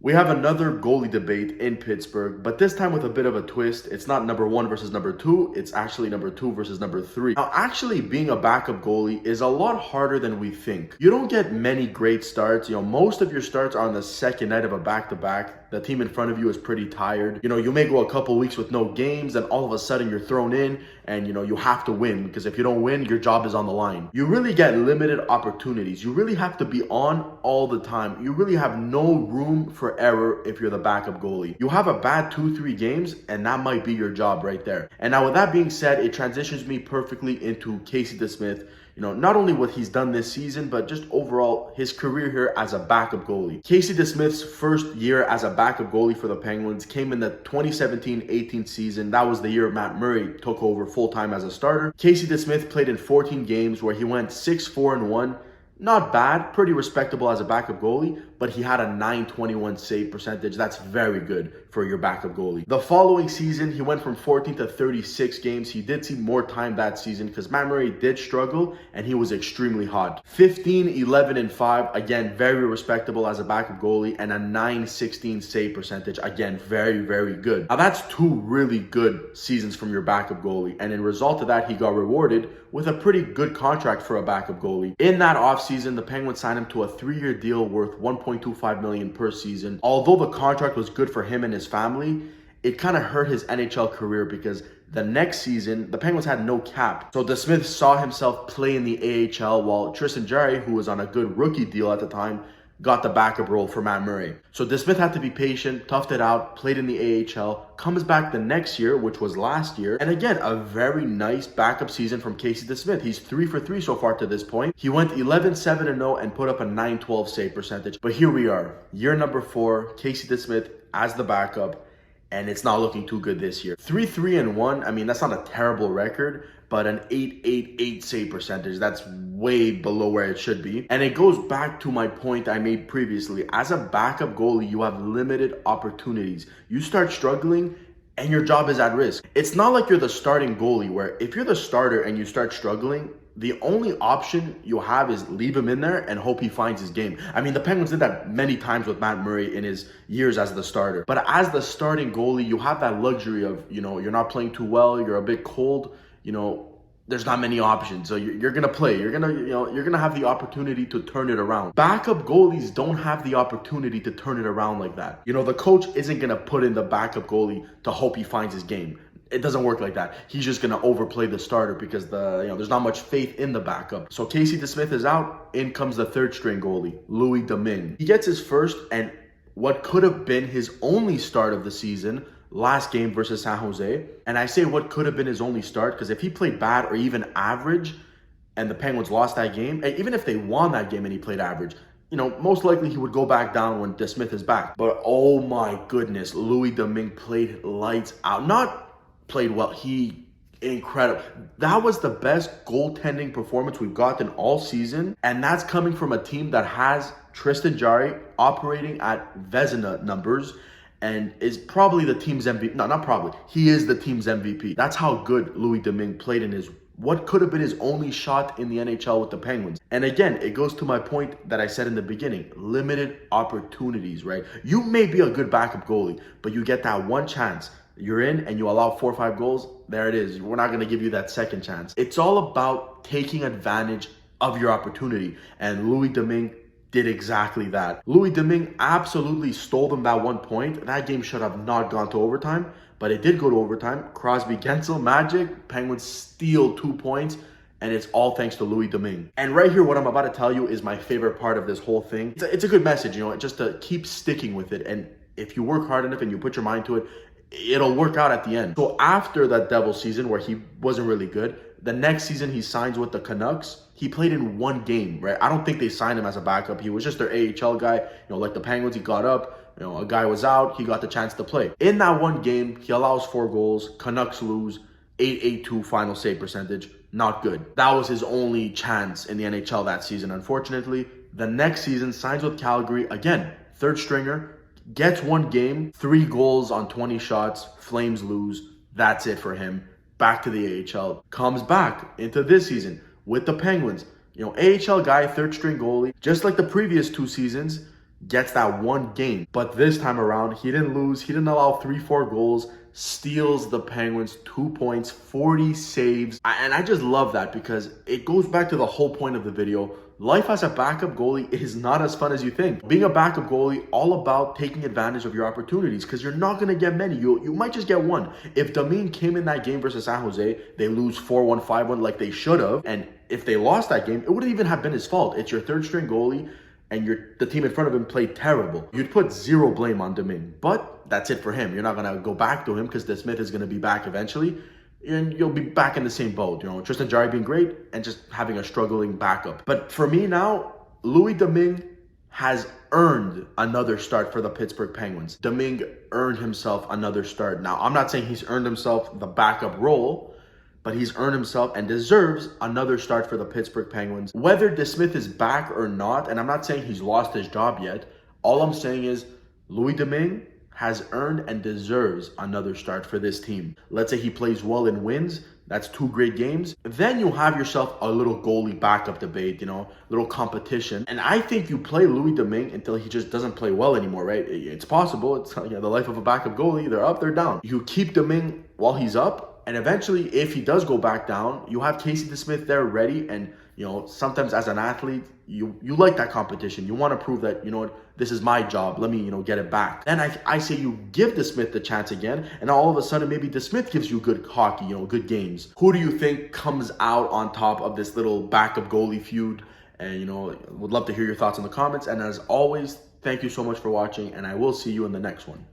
We have another goalie debate in Pittsburgh, but this time with a bit of a twist. It's not number one versus number two, it's actually number two versus number three. Now, actually being a backup goalie is a lot harder than we think. You don't get many great starts. Most of your starts are on the second night of a back-to-back. The team in front of you is pretty tired. You may go a couple weeks with no games, and all of a sudden you're thrown in and you have to win, because if you don't win, your job is on the line. You really get limited opportunities. You really have to be on all the time. You really have no room for error if you're the backup goalie. You have a bad 2-3 games and that might be your job right there. And now with that being said, it transitions me perfectly into Casey DeSmith. Not only what he's done this season, but just overall his career here as a backup goalie. Casey DeSmith's first year as a backup goalie for the Penguins came in the 2017-18 season. That was the year Matt Murray took over full-time as a starter. Casey DeSmith played in 14 games where he went 6-4-1. Not bad, pretty respectable as a backup goalie, but he had a .921 save percentage. That's very good for your backup goalie. The following season, he went from 14 to 36 games. He did see more time that season because Matt Murray did struggle and he was extremely hot. 15, 11, and 5, again, very respectable as a backup goalie, and a .916 save percentage, again, very, very good. Now that's two really good seasons from your backup goalie, and in result of that, he got rewarded with a pretty good contract for a backup goalie. In that offseason, the Penguins signed him to a 3-year deal worth $1.25 million per season. Although the contract was good for him and his family, it kind of hurt his NHL career because the next season, the Penguins had no cap. So DeSmith saw himself play in the AHL while Tristan Jarry, who was on a good rookie deal at the time, got the backup role for Matt Murray. So DeSmith had to be patient, toughed it out, played in the AHL, comes back the next year, which was last year. And again, a very nice backup season from Casey DeSmith. He's 3 for 3 so far to this point. He went 11-7-0 and put up a .912 save percentage. But here we are, year number 4, Casey DeSmith as the backup, and it's not looking too good this year. 3-3-1, I mean, that's not a terrible record, but an .888 save percentage, that's way below where it should be. And it goes back to my point I made previously. As a backup goalie, you have limited opportunities. You start struggling and your job is at risk. It's not like you're the starting goalie, where if you're the starter and you start struggling, the only option you have is leave him in there and hope he finds his game. I mean, the Penguins did that many times with Matt Murray in his years as the starter. But as the starting goalie, you have that luxury of, you're not playing too well, you're a bit cold, there's not many options. So you're going to play. You're going to have the opportunity to turn it around. Backup goalies don't have the opportunity to turn it around like that. The coach isn't going to put in the backup goalie to hope he finds his game. It doesn't work like that. He's just going to overplay the starter because there's not much faith in the backup. So Casey DeSmith is out. In comes the third string goalie, Louis Domingue. He gets his first and what could have been his only start of the season last game versus San Jose. And I say what could have been his only start because if he played bad or even average and the Penguins lost that game, and even if they won that game and he played average, most likely he would go back down when DeSmith is back. But oh my goodness, Louis Domingue played lights out. Not played well, incredible. That was the best goaltending performance we've gotten all season, and that's coming from a team that has Tristan Jarry operating at Vezina numbers and is probably the team's MVP. No, not probably. He is the team's MVP. That's how good Louis Domingue played in his what could have been his only shot in the NHL with the Penguins. And again, it goes to my point that I said in the beginning, limited opportunities, right? You may be a good backup goalie, but you get that one chance. You're in and you allow 4 or 5 goals, there it is. We're not going to give you that second chance. It's all about taking advantage of your opportunity. And Louis Domingue did exactly that. Louis Domingue absolutely stole them that 1 point. That game should have not gone to overtime, but it did go to overtime. Crosby, Gensel, magic. Penguins steal 2 points, and it's all thanks to Louis Domingue. And right here, what I'm about to tell you is my favorite part of this whole thing. It's a good message, just to keep sticking with it. And if you work hard enough and you put your mind to it, it'll work out at the end. So after that Devil season where he wasn't really good, the next season he signs with the Canucks. He played in 1 game, right? I don't think they signed him as a backup. He was just their AHL guy. Like the Penguins, he got up. A guy was out. He got the chance to play. In that 1 game, he allows 4 goals. Canucks lose. .882 final save percentage. Not good. That was his only chance in the NHL that season, unfortunately. The next season, signs with Calgary. Again, third stringer. Gets 1 game, 3 goals on 20 shots, Flames lose. That's it for him. Back to the AHL. Comes back into this season with the Penguins. AHL guy, third string goalie. Just like the previous 2 seasons, gets that one game. But this time around, he didn't lose. He didn't allow 3-4 goals, steals the Penguins 2 points, 40 saves. And I just love that because it goes back to the whole point of the video. Life as a backup goalie is not as fun as you think. Being a backup goalie, all about taking advantage of your opportunities because you're not going to get many. You might just get one. If Domingue came in that game versus San Jose, they lose 4-1, 5-1 like they should have. And if they lost that game, it wouldn't even have been his fault. It's your third string goalie and the team in front of him played terrible. You'd put zero blame on Domingue, but that's it for him. You're not going to go back to him because DeSmith is going to be back eventually. And you'll be back in the same boat, Tristan Jarry being great and just having a struggling backup. But for me now, Louis Domingue has earned another start for the Pittsburgh Penguins. Domingue earned himself another start. Now, I'm not saying he's earned himself the backup role, but he's earned himself and deserves another start for the Pittsburgh Penguins. Whether DeSmith is back or not, and I'm not saying he's lost his job yet, all I'm saying is Louis Domingue has earned and deserves another start for this team. Let's say he plays well and wins. That's 2 great games. Then you have yourself a little goalie backup debate, little competition. And I think you play Louis Domingue until he just doesn't play well anymore, right? It's possible. It's the life of a backup goalie. They're up, they're down. You keep Domingue while he's up. And eventually, if he does go back down, you have Casey DeSmith there ready. And, sometimes as an athlete, you like that competition. You want to prove that, this is my job. Let me, get it back. Then I say you give DeSmith the chance again. And all of a sudden, maybe DeSmith gives you good hockey, good games. Who do you think comes out on top of this little backup goalie feud? And, would love to hear your thoughts in the comments. And as always, thank you so much for watching. And I will see you in the next one.